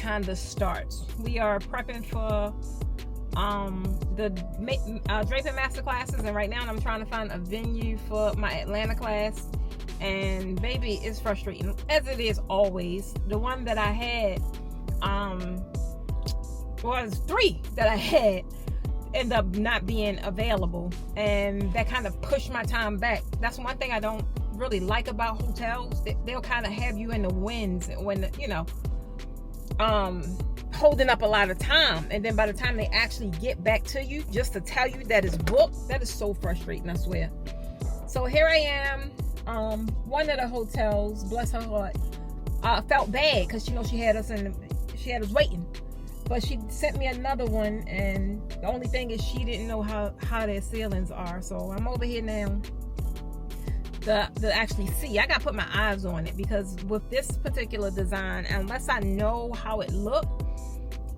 kind of starts. We are prepping for the Draping Masterclasses, and right now I'm trying to find a venue for my Atlanta class. And baby, it's frustrating, as it is always. The one that I had was 3 that I had end up not being available, and that kind of pushed my time back. That's one thing I don't really like about hotels. They'll kind of have you in the winds when, you know, holding up a lot of time, and then by the time they actually get back to you just to tell you that it's booked, that is so frustrating, I swear. So here I am. One of the hotels, bless her heart, felt bad because, you know, she had us waiting, but she sent me another one, and the only thing is she didn't know how their ceilings are. So I'm over here now to actually see. I gotta put my eyes on it, because with this particular design, unless I know how it looked,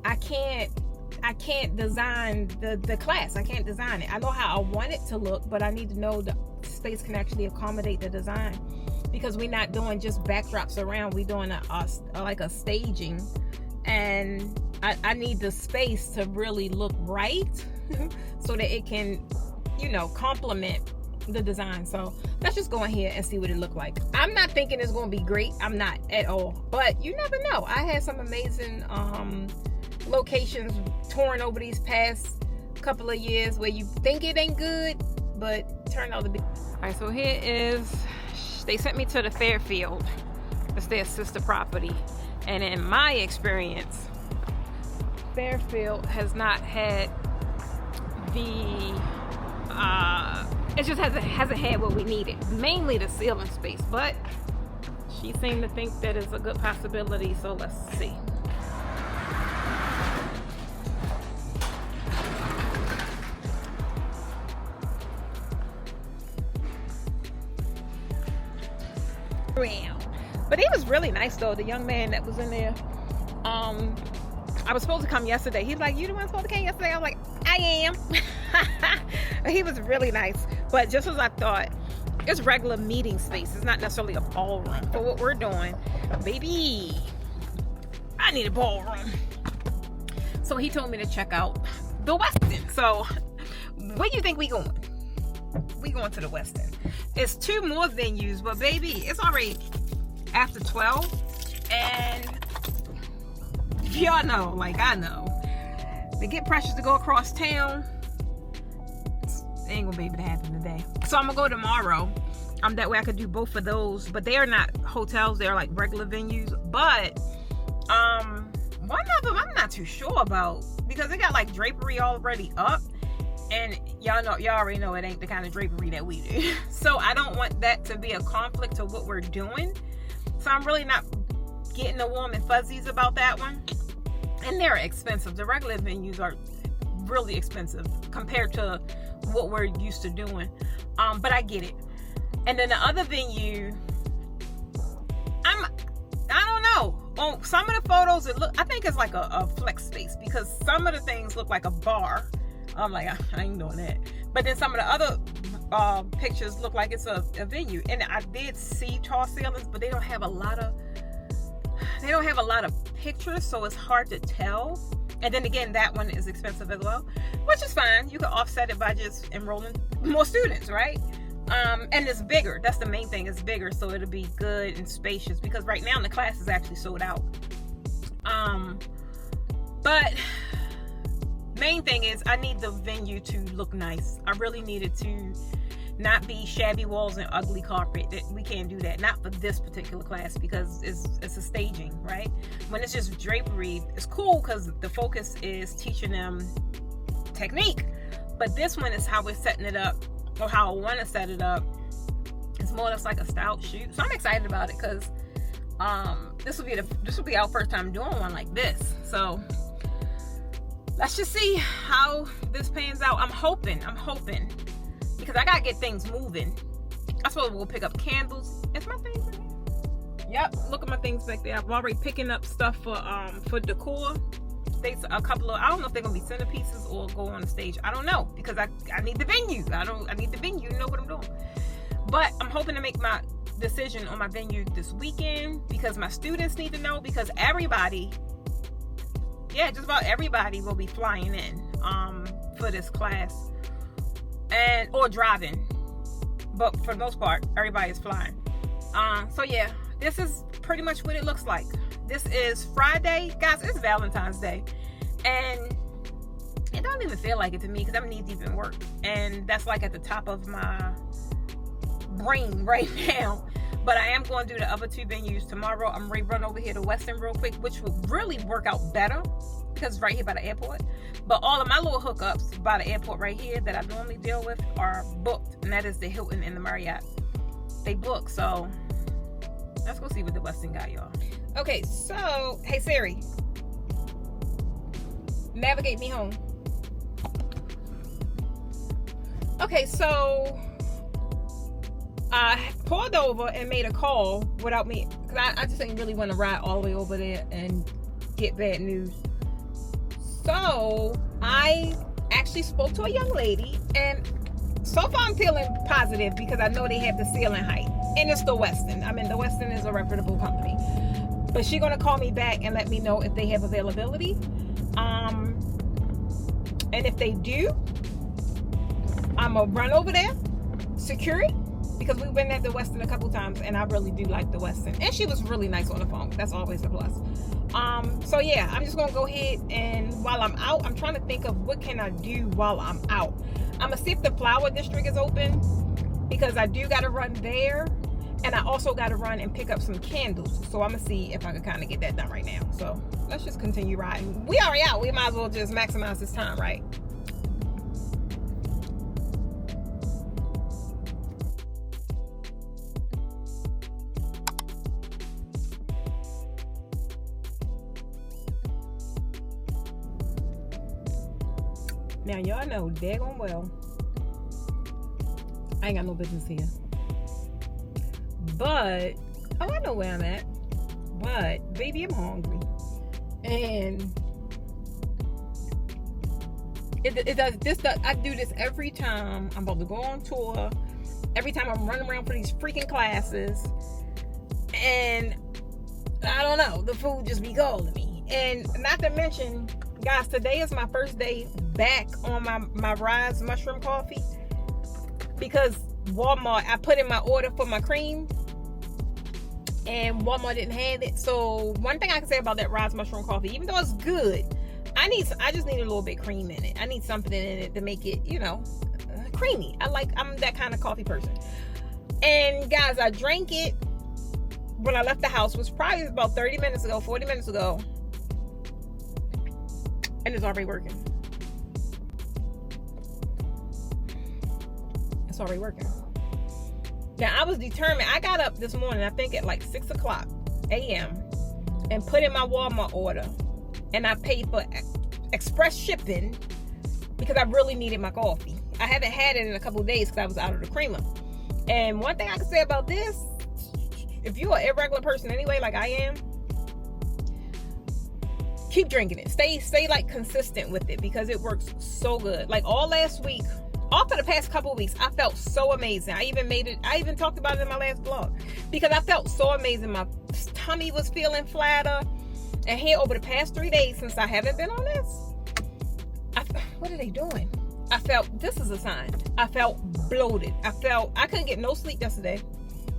I can't design the class. I can't design it. I know how I want it to look, but I need to know the space can actually accommodate the design, because we're not doing just backdrops around. We're doing like a staging, and I need the space to really look right so that it can, you know, complement the design. So let's just go in here and see what it looked like. I'm not thinking it's going to be great. I'm not at all, but you never know. I had some amazing locations touring over these past couple of years where you think it ain't good, but turned out to be. All right, so here is, they sent me to the Fairfield. It's their sister property, and in my experience, Fairfield has not had the it just hasn't had what we needed, mainly the ceiling space, but she seemed to think that is a good possibility, so let's see. But he was really nice though, the young man that was in there. I was supposed to come yesterday. He's like, you the one supposed to come yesterday? I was like, I am. He was really nice, but just as I thought, it's regular meeting space. It's not necessarily a ballroom for what we're doing. Baby, I need a ballroom. So he told me to check out the Westin. So where do you think we going? We going to the Westin. It's 2 more venues, but baby, it's already after 12, and y'all know, like I know, to get precious to go across town, it ain't gonna be able to happen today. So I'm gonna go tomorrow. That way I could do both of those, but they are not hotels, they're like regular venues. But one of them I'm not too sure about, because they got like drapery already up, and y'all already know it ain't the kind of drapery that we do. So I don't want that to be a conflict to what we're doing. So I'm really not getting the warm and fuzzies about that one. And they're expensive. The regular venues are really expensive compared to what we're used to doing. But I get it. And then the other venue, I don't know. On some of the photos, I think it's like a flex space, because some of the things look like a bar. I'm like, I ain't doing that. But then some of the other pictures look like it's a venue. And I did see tall ceilings, but they don't have a lot of pictures, so it's hard to tell. And then again, that one is expensive as well, which is fine. You can offset it by just enrolling more students, right? And it's bigger. That's the main thing. It's bigger, so it'll be good and spacious, because right now the class is actually sold out. But main thing is I need the venue to look nice. I really need it to not be shabby walls and ugly carpet. We can't do that, not for this particular class, because it's a staging, right? When it's just drapery, it's cool because the focus is teaching them technique, but this one is how we're setting it up, or how I want to set it up. It's more or less like a styled shoot, so I'm excited about it, because this will be our first time doing one like this. So let's just see how this pans out. I'm hoping, because I gotta get things moving. I suppose we'll pick up candles. Is my things in here? Yep, look at my things back there. I'm already picking up stuff for decor. There's a couple of, I don't know if they're gonna be centerpieces or go on the stage. I don't know, because I need the venue. I need the venue to know what I'm doing. But I'm hoping to make my decision on my venue this weekend, because my students need to know, because everybody yeah, just about everybody will be flying in for this class, or driving, but for the most part everybody is flying. So yeah, this is pretty much what it looks like. This is Friday, guys. It's Valentine's Day, and it don't even feel like it to me because I'm knee deep in work, and that's like at the top of my brain right now. But I am going to do the other 2 venues tomorrow. I'm ready to run over here to Weston real quick, which will really work out better because it's right here by the airport. But all of my little hookups by the airport right here that I normally deal with are booked, and that is the Hilton and the Marriott. They book, so let's go see what the Weston got, y'all. Okay, so hey Siri, navigate me home. Okay, so I pulled over and made a call without me, because I just didn't really want to ride all the way over there and get bad news. So I actually spoke to a young lady, and so far I'm feeling positive because I know they have the ceiling height, and it's the Westin. I mean, the Westin is a reputable company, but she's gonna call me back and let me know if they have availability, and if they do, I'm gonna run over there, secure it, because we've been at the Westin a couple times, and I really do like the Westin. And she was really nice on the phone. That's always a plus. So yeah, I'm just gonna go ahead, and while I'm out, I'm trying to think of what can I do while I'm out. I'm gonna see if the flower district is open, because I do gotta run there, and I also gotta run and pick up some candles. So I'm gonna see if I can kind of get that done right now. So let's just continue riding. We already out. We might as well just maximize this time, right? Now y'all know daggone well I ain't got no business here, but I know where I'm at. But baby, I'm hungry, and it does this. I do this every time I'm about to go on tour. Every time I'm running around for these freaking classes, and I don't know, the food just be calling me. And not to mention, guys, today is my first day back on my Rise mushroom coffee, because Walmart, I put in my order for my cream and Walmart didn't have it. So one thing I can say about that Rise mushroom coffee, even though it's good, I just need a little bit cream in it. I need something in it to make it, creamy. I'm that kind of coffee person. And guys, I drank it when I left the house. It was probably about 30 minutes ago, 40 minutes ago, and it's already working. It's already working. Now, I was determined. I got up this morning, I think at like 6 o'clock a.m. and put in my Walmart order, and I paid for express shipping because I really needed my coffee. I haven't had it in a couple of days because I was out of the creamer. And one thing I can say about this, if you're an irregular person anyway, like I am, keep drinking it. Stay like consistent with it, because it works so good. Like all last week, all for the past couple of weeks, I felt so amazing. I even talked about it in my last vlog, because I felt so amazing. My tummy was feeling flatter. And here over the past 3 days since I haven't been on this, what are they doing? I felt, this is a sign, I felt bloated. I couldn't get no sleep yesterday,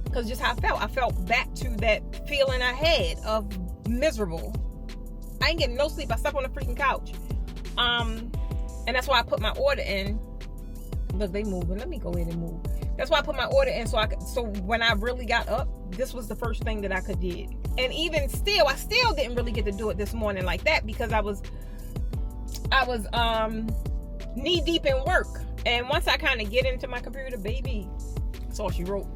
because just how I felt back to that feeling I had of miserable. I ain't getting no sleep. I slept on the freaking couch. And that's why I put my order in. Look, they moving. Let me go ahead and move. That's why I put my order in, so when I really got up, this was the first thing that I could do. And even still, I still didn't really get to do it this morning like that, because I was knee deep in work. And once I kind of get into my computer, baby, that's all she wrote.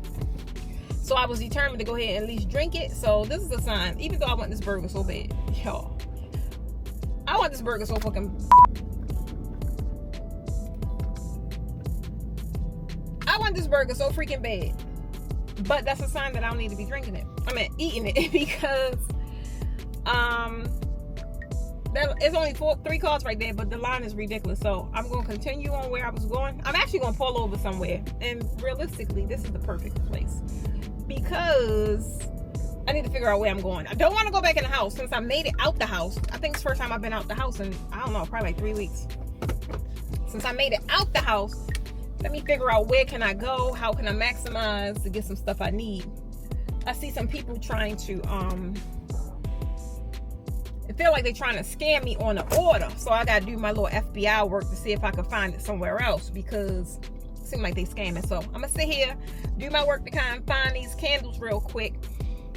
So I was determined to go ahead and at least drink it. So this is a sign. Even though I want this burger so bad, y'all, I want this burger so fucking. I want this burger so freaking bad. But that's a sign that I don't need to be drinking it. I mean, eating it, because it's only 3 cars right there, but the line is ridiculous. So I'm going to continue on where I was going. I'm actually going to pull over somewhere, and realistically, this is the perfect place, because I need to figure out where I'm going. I don't want to go back in the house since I made it out the house. I think it's the first time I've been out the house in, I don't know, probably like 3 weeks. Since I made it out the house, let me figure out where can I go, how can I maximize to get some stuff I need. I see some people trying to, it feel like they're trying to scam me on the order. So I got to do my little FBI work to see if I can find it somewhere else, because it seems like they scamming. So I'm going to sit here, do my work to kind of find these candles real quick.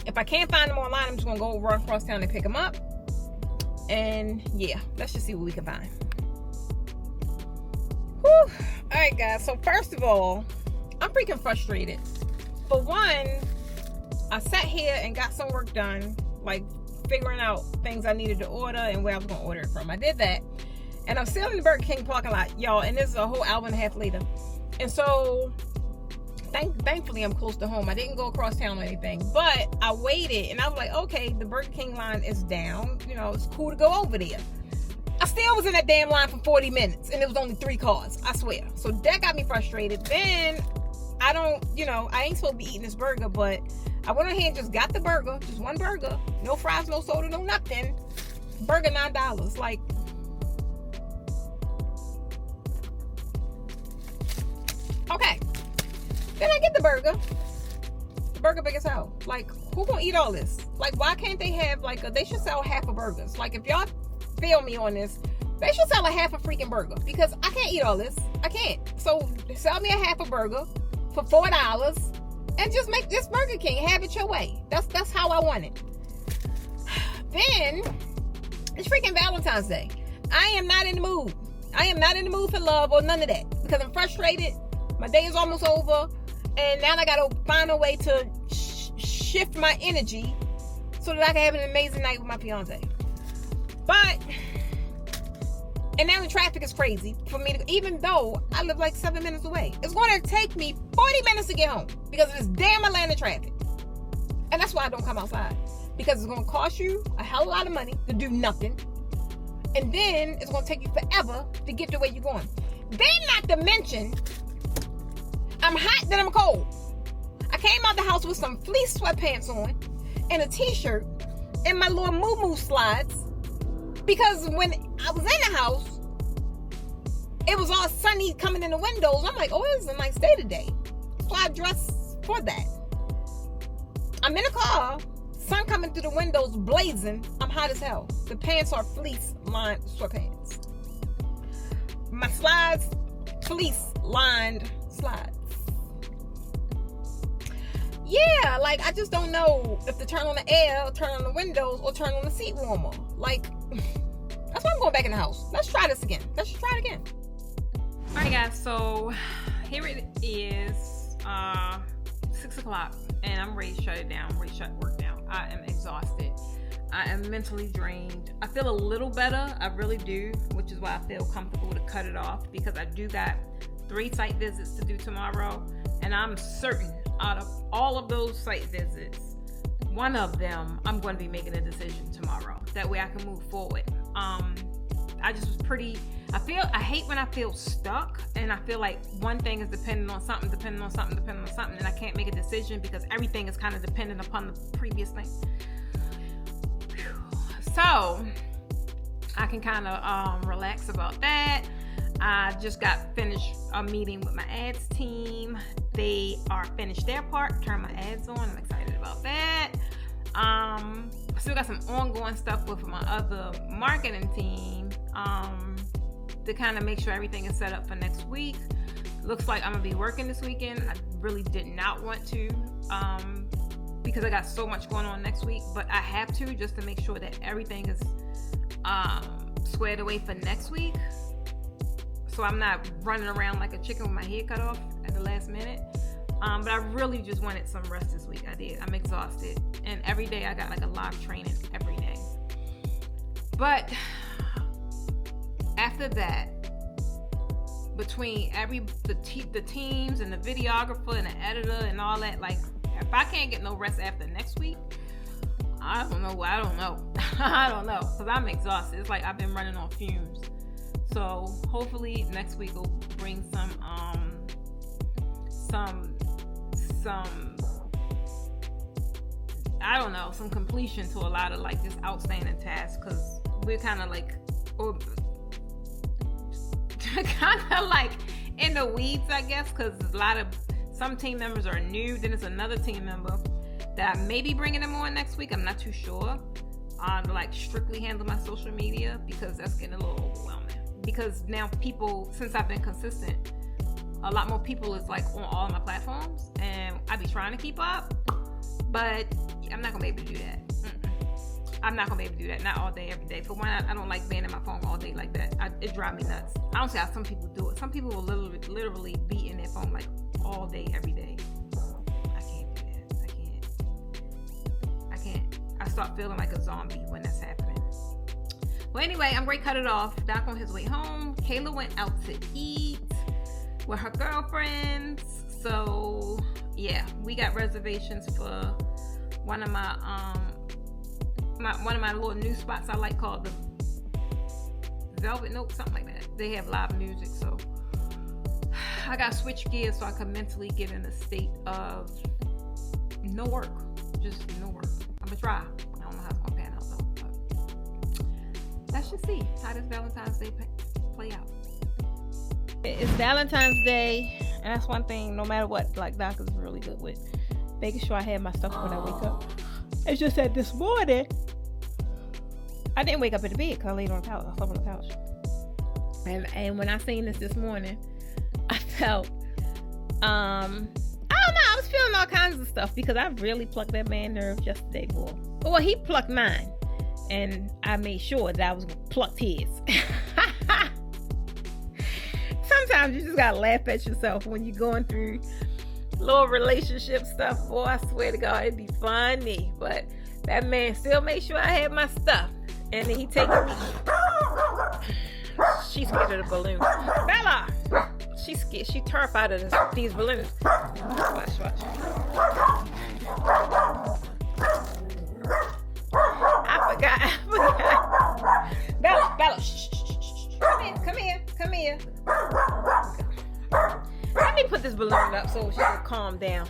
If I can't find them online, I'm just going to go run across town and pick them up. And yeah, let's just see what we can find. Whew. All right, guys. So first of all, I'm freaking frustrated. For one, I sat here and got some work done, like figuring out things I needed to order and where I was going to order it from. I did that. And I'm still in the Burger King parking lot, y'all. And this is a whole hour and a half later. And so thankfully I'm close to home. I didn't go across town or anything, but I waited and I was like, okay, the Burger King line is down. You know, it's cool to go over there. I still was in that damn line for 40 minutes and it was only 3 cars, I swear. So that got me frustrated. Then I ain't supposed to be eating this burger, but I went ahead and just got the burger, just one burger, no fries, no soda, no nothing. Burger $9. Like, okay. Then I get the burger. The burger big as hell. Like, who gonna eat all this? Like, why can't they have they should sell half of burgers. Like, if y'all feel me on this, they should sell a half a freaking burger, because I can't eat all this. I can't. So sell me a half a burger for $4 and just make this Burger King. Have it your way. That's how I want it. Then it's freaking Valentine's Day. I am not in the mood. I am not in the mood for love or none of that, because I'm frustrated. My day is almost over, and now I gotta find a way to shift my energy so that I can have an amazing night with my fiance. And now the traffic is crazy for me to, even though I live like 7 minutes away. It's going to take me 40 minutes to get home because of this damn Atlanta traffic. And that's why I don't come outside, because it's going to cost you a hell of a lot of money to do nothing. And then it's going to take you forever to get to where you're going. Then, not to mention, I'm hot, then I'm cold. I came out the house with some fleece sweatpants on and a t-shirt and my little moo-moo slides, because when I was in the house, it was all sunny coming in the windows. I'm like, oh, it's a nice day today. So I dressed for that. I'm in the car, sun coming through the windows, blazing. I'm hot as hell. The pants are fleece-lined sweatpants. My slides, fleece-lined slides. Yeah, like, I just don't know if to turn on the air, or turn on the windows, or turn on the seat warmer. Like, that's why I'm going back in the house. Let's try this again. Let's try it again. All right, guys. So here it is, 6 o'clock, and I'm ready to shut it down. I'm ready to shut work down. I am exhausted. I am mentally drained. I feel a little better. I really do, which is why I feel comfortable to cut it off, because I do got 3 site visits to do tomorrow, and I'm certain out of all of those site visits, one of them I'm going to be making a decision tomorrow. That way I can move forward. I just was I hate when I feel stuck and I feel like one thing is dependent on something, and I can't make a decision because everything is kind of dependent upon the previous thing. So I can kind of relax about that. I just got finished a meeting with my ads team. They are finished their part, turn my ads on. I'm excited about that. Still got some ongoing stuff with my other marketing team to kind of make sure everything is set up for next week. Looks like I'm gonna be working this weekend. I really did not want to because I got so much going on next week, but I have to, just to make sure that everything is squared away for next week, so I'm not running around like a chicken with my head cut off at the last minute. But I really just wanted some rest this week. I did. I'm exhausted, and every day I got like a live training every day. But after that, between the teams and the videographer and the editor and all that, like, if I can't get no rest after next week, I don't know. I don't know, because I'm exhausted. It's like I've been running on fumes. So hopefully next week will bring some I don't know, some completion to a lot of like just outstanding tasks, because we're kind of like, or kind of like in the weeds, I guess, because some team members are new. Then there's another team member that I may be bringing them on next week. I'm not too sure. To like strictly handle my social media, because that's getting a little overwhelming. Because now people, since I've been consistent, a lot more people is like on all of my platforms, and I be trying to keep up, but I'm not gonna be able to do that. I'm not gonna be able to do that, not all day, every day. For one, I don't like being in my phone all day like that. It drives me nuts. I don't see how some people do it. Some people will literally be in their phone like all day, every day. I can't do that. I can't. I start feeling like a zombie when that's happening. Well, anyway, I'm going to cut it off. Doc on his way home. Kayla went out to eat with her girlfriends. So, yeah, we got reservations for one of my little new spots I like, called the Velvet Note, something like that. They have live music, so I got to switch gears so I can mentally get in a state of no work. Just no work. I'm going to try. I don't know how it's going to pan out, though. But let's just see how this Valentine's Day play out. It's Valentine's Day, and that's one thing, no matter what, like Doc is really good with making sure I have my stuff when I wake up. It's just that this morning, I didn't wake up in the bed because I laid on the couch. I slept on the couch. And when I seen this morning, I felt, I don't know, I was feeling all kinds of stuff, because I really plucked that man's nerve yesterday, boy. Well, he plucked mine, and I made sure that I was plucked his. Sometimes you just gotta laugh at yourself when you're going through little relationship stuff. Boy, I swear to God, it'd be funny. But that man still made sure I had my stuff. And then he takes me. She's scared of the balloons. Bella! She's scared. She's terrified of these balloons. Watch. I forgot. Bella, shh. Come here. Let me put this balloon up so she can calm down.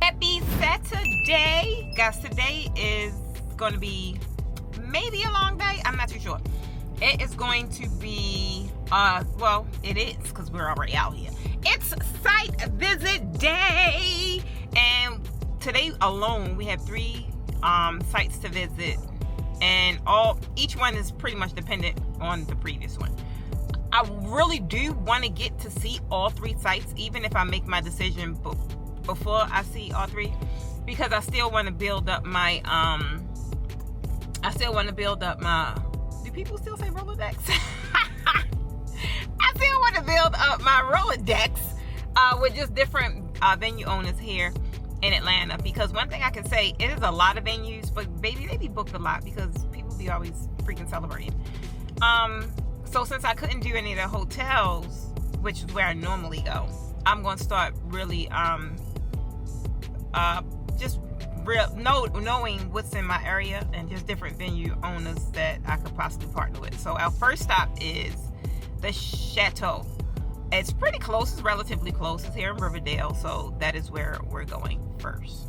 Happy Saturday, guys. Today is going to be maybe a long day. I'm not too sure. It is going to be, well, it is, because we're already out here. It's site visit day. And today alone, we have 3 sites to visit. And each one is pretty much dependent on the previous one. I really do want to get to see all 3 sites, even if I make my decision before I see all 3, because I still want to build up my do people still say Rolodex? I still want to build up my Rolodex with just different venue owners here in Atlanta, because one thing I can say, it is a lot of venues, but baby, they be booked a lot because people be always freaking celebrating. So since I couldn't do any of the hotels, which is where I normally go, I'm going to start really knowing what's in my area and just different venue owners that I could possibly partner with. So our first stop is the Chateau. It's pretty close. It's relatively close. It's here in Riverdale, so that is where we're going first.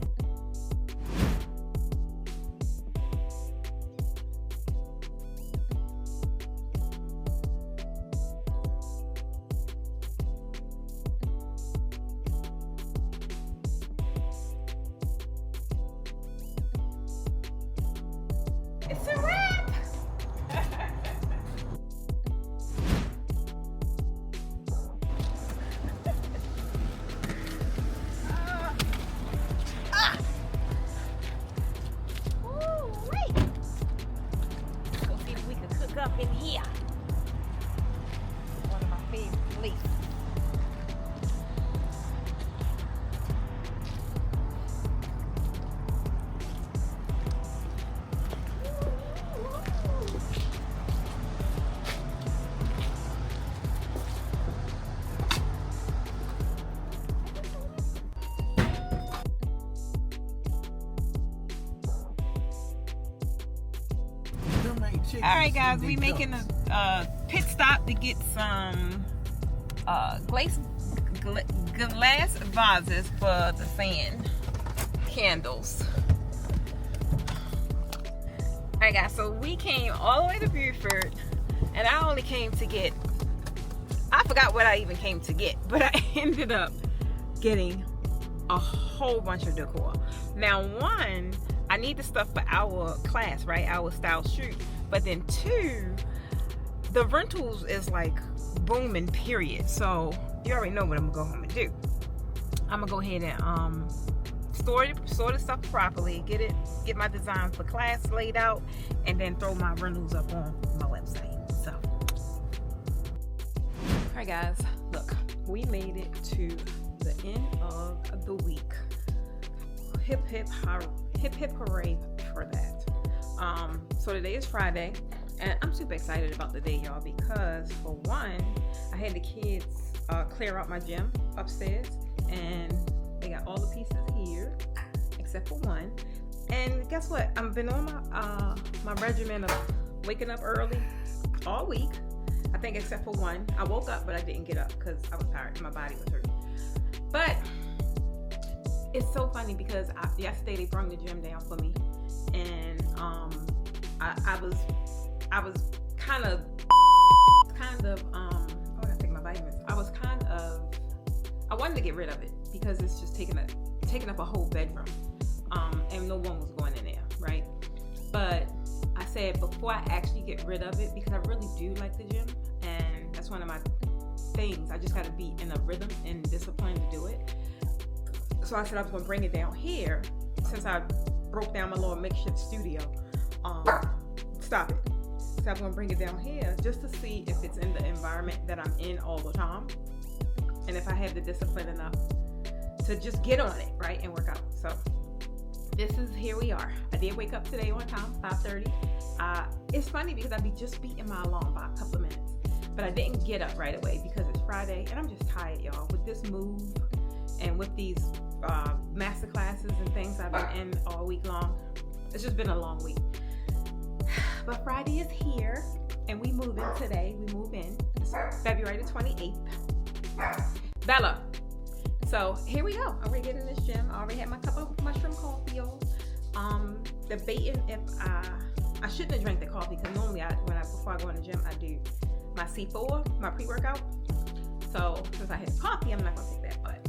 It's a wrap! Wait! Let's go see if we can cook up in here. Alright guys, we making a pit stop to get some glass vases for the sand candles. Alright guys, so we came all the way to Buford, and I only came to get, I forgot what I even came to get, but I ended up getting a whole bunch of decor. Now one, I need the stuff for our class, right? Our style shoot. But then two, the rentals is like booming, period. So you already know what I'm gonna go home and do. I'm gonna go ahead and store the stuff properly, get my design for class laid out, and then throw my rentals up on my website. So, all right guys, look, we made it to the end of the week. Hip hip hooray for that. So today is Friday, and I'm super excited about the day, y'all, because for one, I had the kids clear out my gym upstairs, and they got all the pieces here except for one. And guess what? I've been on my regimen of waking up early all week, I think, except for one. I woke up, but I didn't get up because I was tired. My body was hurting. But it's so funny because yesterday they brought the gym down for me, and I was kind of oh, I gotta take my vitamins. I wanted to get rid of it because it's just taking up a whole bedroom, and no one was going in there, right? But I said before I actually get rid of it, because I really do like the gym, and that's one of my things. I just got to be in a rhythm and discipline to do it. So I said I was going to bring it down here, since I broke down my little makeshift studio. Stop it. So I'm going to bring it down here just to see if it's in the environment that I'm in all the time, and if I have the discipline enough to just get on it, right, and work out. So here we are. I did wake up today on time, 5:30. It's funny because I'd be just beating my alarm by a couple of minutes, but I didn't get up right away because it's Friday, and I'm just tired, y'all, with this move and with these masterclasses and things I've been in all week long. It's just been a long week. But Friday is here, and we move in today. We move in. It's February the 28th. Bella. So here we go. I already get in this gym. I already had my cup of mushroom coffee, y'all. Debating if I shouldn't have drank the coffee, because normally before I go in the gym, I do my C4, my pre-workout. So since I had coffee, I'm not gonna take that. But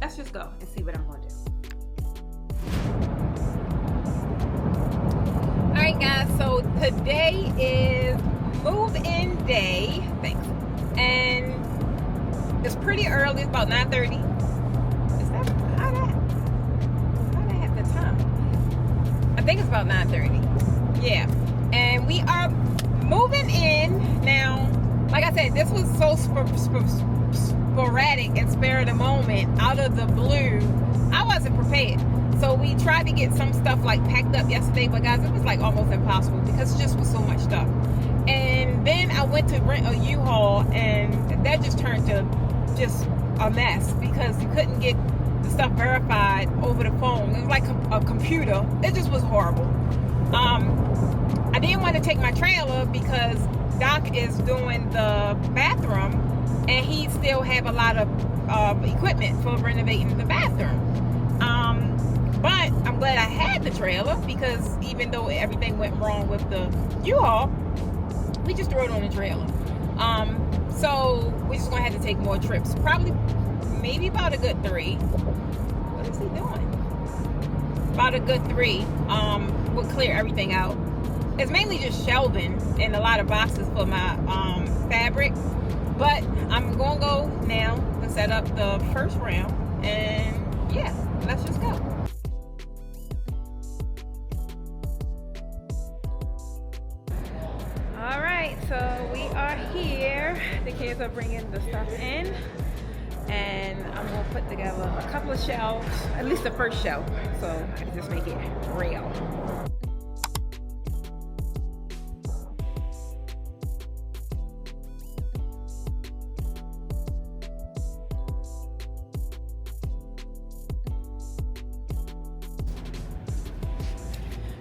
let's just go and see what I'm gonna do. All right, guys. So today is move-in day. Thanks. And it's pretty early. It's about 9:30. How did I have the time? I think it's about 9:30. Yeah. And we are moving in now. Like I said, this was so sporadic and spare of the moment, out of the blue. I wasn't prepared. So we tried to get some stuff like packed up yesterday, but guys, it was like almost impossible because it just was so much stuff. And then I went to rent a U-Haul, and that just turned to just a mess because you couldn't get the stuff verified over the phone. It was like a computer. It just was horrible. I didn't want to take my trailer because Doc is doing the bathroom, and he still have a lot of equipment for renovating the bathroom. But I'm glad I had the trailer, because even though everything went wrong with the U-Haul, we just threw it on the trailer. So we're just gonna have to take more trips. Probably, maybe about a good 3. What is he doing? About a good 3. We'll clear everything out. It's mainly just shelving and a lot of boxes for my fabric. But I'm gonna go now and set up the first round, and yeah, let's just go. All right, so we are here. The kids are bringing the stuff in, and I'm gonna put together a couple of shelves, at least the first shelf, so I can just make it real.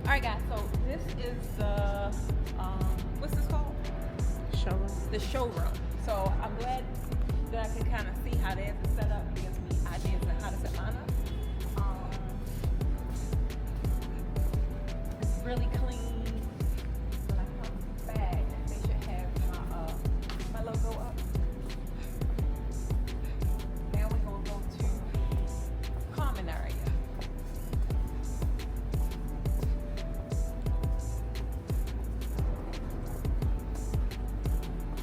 All right, guys, so this is the what's this called? Showroom. The showroom. So I'm glad that I can kind of see how theirs is set up. It gives me ideas on how to set mine up. It's really clean. When I come back, they should have my logo up. Now we're gonna go to common area.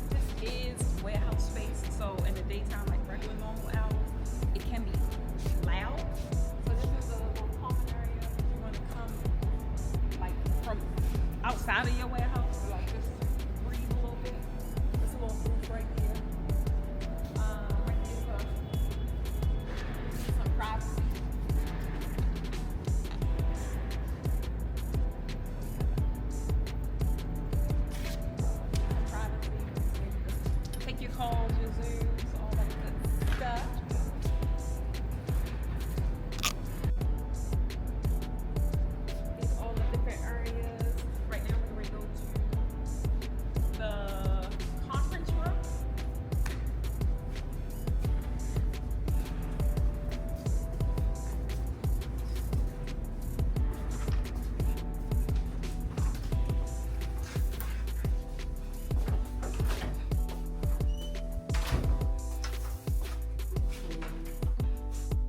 This is warehouse space, so in the daytime, like regular normal hours, it can be loud. So this is a little common area. You want to come like from outside of your warehouse, like just breathe a little bit. There's a little booth right here. Right there for some privacy. Take your calls, your Zooms, all that good stuff. These all the different areas. Right now we're going to go to the conference room.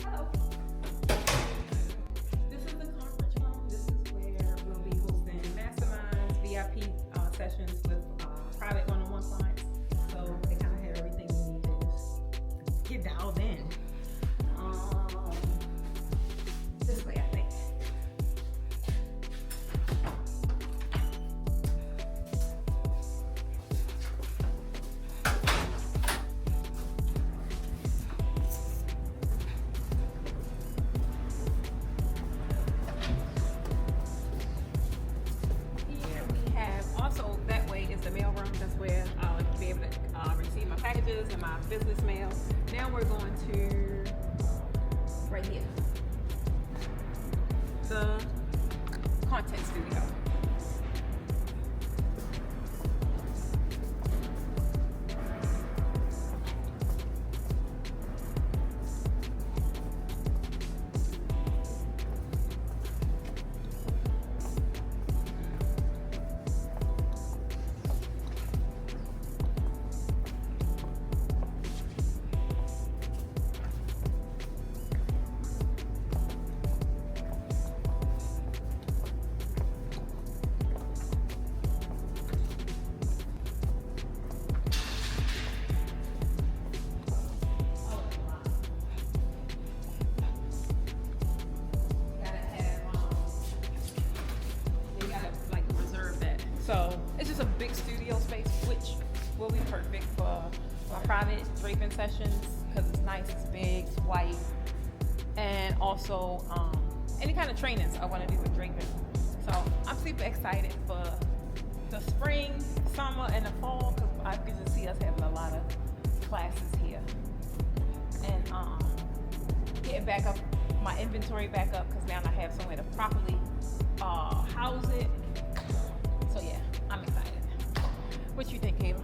Hello. This is the conference room. This is where we'll be hosting masterminds, VIP sessions with private one-on-one clients. So they kind of have everything you need to just get dialed in. This way, I think. Here we have also, that way is the mail room. That's where I'll be able to receive my packages and my business mail. Now we're going to right here, the content studio. So it's just a big studio space, which will be perfect for my private draping sessions because it's nice, it's big, it's white, and also any kind of trainings I want to do with draping. So I'm super excited for the spring, summer, and the fall because I can just see us having a lot of classes here and getting back up my inventory back up because now I have somewhere to properly house it. So yeah, I'm excited. What you think, Kayla?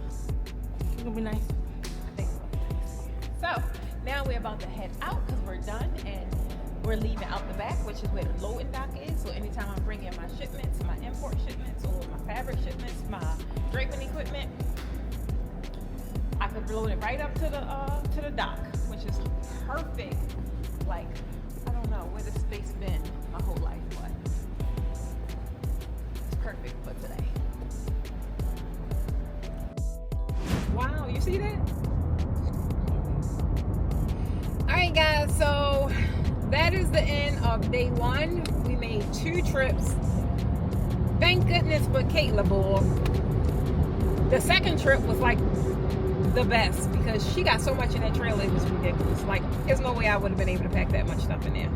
It's gonna be nice. I think so. Now we're about to head out because we're done and we're leaving out the back, which is where the loading dock is. So anytime I bring in my shipments, my import shipments, or my fabric shipments, my draping equipment, I could load it right up to the dock, which is perfect. Like, I don't know where the space been my whole life, but it's perfect for today. Wow, you see that? All right, guys, so that is the end of day one. We made 2 trips. Thank goodness for Kayla, boy. The second trip was like the best because she got so much in that trailer, it was ridiculous. Like, there's no way I would have been able to pack that much stuff in there.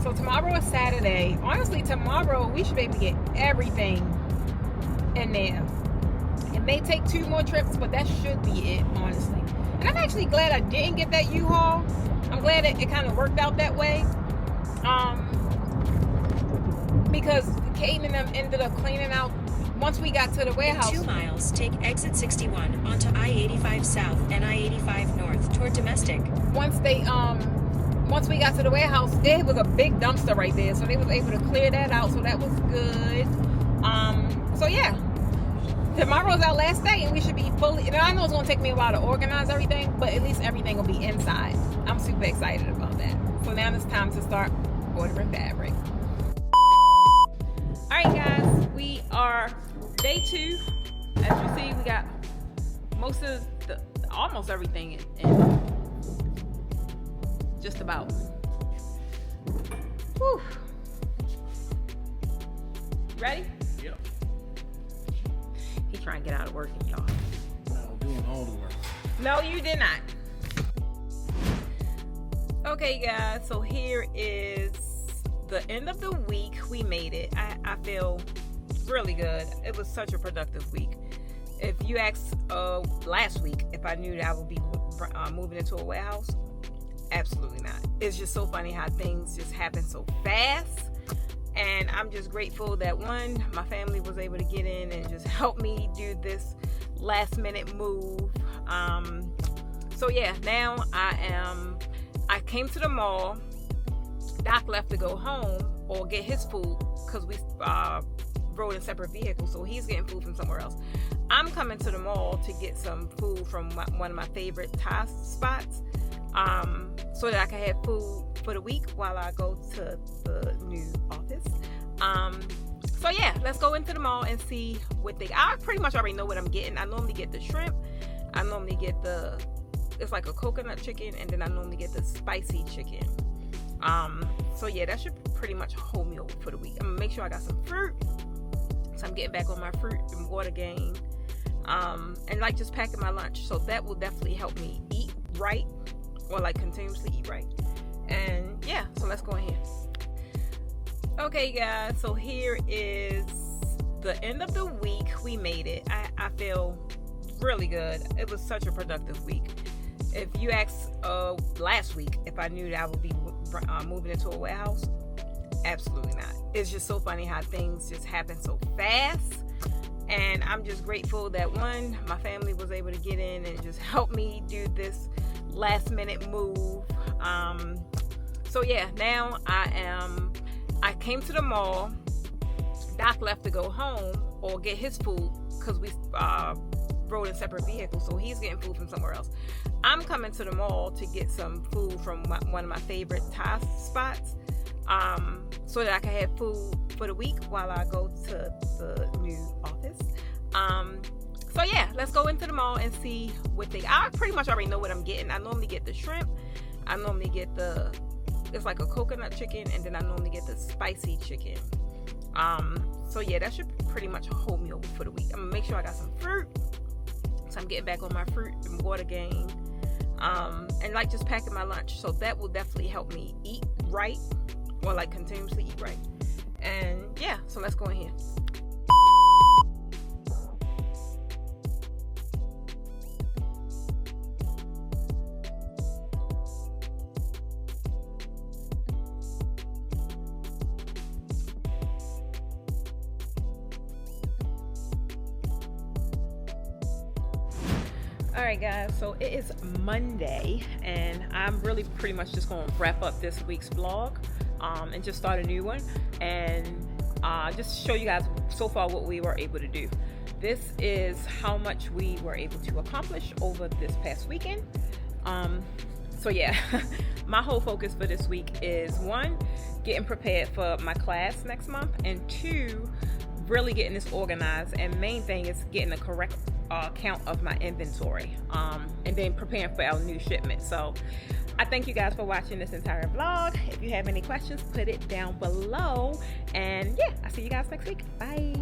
So tomorrow is Saturday. Honestly, tomorrow we should be able to get everything in there. It may take 2 more trips, but that should be it, honestly. And I'm actually glad I didn't get that U-Haul. I'm glad it kind of worked out that way. Because Kate and them ended up cleaning out once we got to the warehouse, In 2 miles, take exit 61 onto I-85 South and I-85 North toward Domestic. once we got to the warehouse, there was a big dumpster right there, so they was able to clear that out, so that was good. So yeah, tomorrow's our last day, and we should be fully, and I know it's gonna take me a while to organize everything, but at least everything will be inside. I'm super excited about that. So now it's time to start ordering fabric. All right, guys, we are day 2. As you see, we got almost everything in. Just about. Whew. Ready? Yep. He trying to get out of work, y'all. No, doing all the work. No, you did not. Okay, guys, so here is the end of the week. We made it. I feel really good. It was such a productive week. If you asked last week if I knew that I would be moving into a warehouse, absolutely not. It's just so funny how things just happen so fast, and I'm just grateful that one, my family was able to get in and just help me do this last minute move. So yeah, now I came to the mall. Doc left to go home or get his food because we rode in separate vehicles, so he's getting food from somewhere else. I'm coming to the mall to get some food from one of my favorite Thai spots, so that I can have food for the week while I go to the new office. So yeah, let's go into the mall and see what I pretty much already know what I'm getting. I normally get the shrimp. I normally get it's like a coconut chicken, and then I normally get the spicy chicken. So yeah, that should pretty much hold me over for the week. I'm gonna make sure I got some fruit, so I'm getting back on my fruit and water game, and like just packing my lunch, so that will definitely help me eat right, or like continuously eat right. And yeah, so let's go in here. Okay, guys, so here is the end of the week. We made it. I feel really good. It was such a productive week. If you asked last week if I knew that I would be moving into a warehouse, absolutely not. It's just so funny how things just happen so fast, and I'm just grateful that one, my family was able to get in and just help me do this last minute move. So yeah, now I came to the mall. Doc left to go home or get his food because we rode in separate vehicles, so he's getting food from somewhere else. I'm coming to the mall to get some food from one of my favorite Thai spots, so that I can have food for the week while I go to the new office. So yeah, let's go into the mall and see what I pretty much already know what I'm getting. I normally get the shrimp. I normally get it's like a coconut chicken, and then I normally get the spicy chicken. So yeah, that should pretty much hold me over for the week. I'm gonna make sure I got some fruit, so I'm getting back on my fruit and water game, and like just packing my lunch, so that will definitely help me eat right, or like continuously eat right. And yeah, so let's go in here. Alright guys, so it is Monday, and I'm really pretty much just going to wrap up this week's vlog, and just start a new one, and just show you guys so far what we were able to do. This is how much we were able to accomplish over this past weekend. So yeah, my whole focus for this week is 1, getting prepared for my class next month, and 2, really getting this organized, and main thing is getting the correct count of my inventory, and then preparing for our new shipment. So I thank you guys for watching this entire vlog. If you have any questions, put it down below, and yeah, I'll see you guys next week. Bye.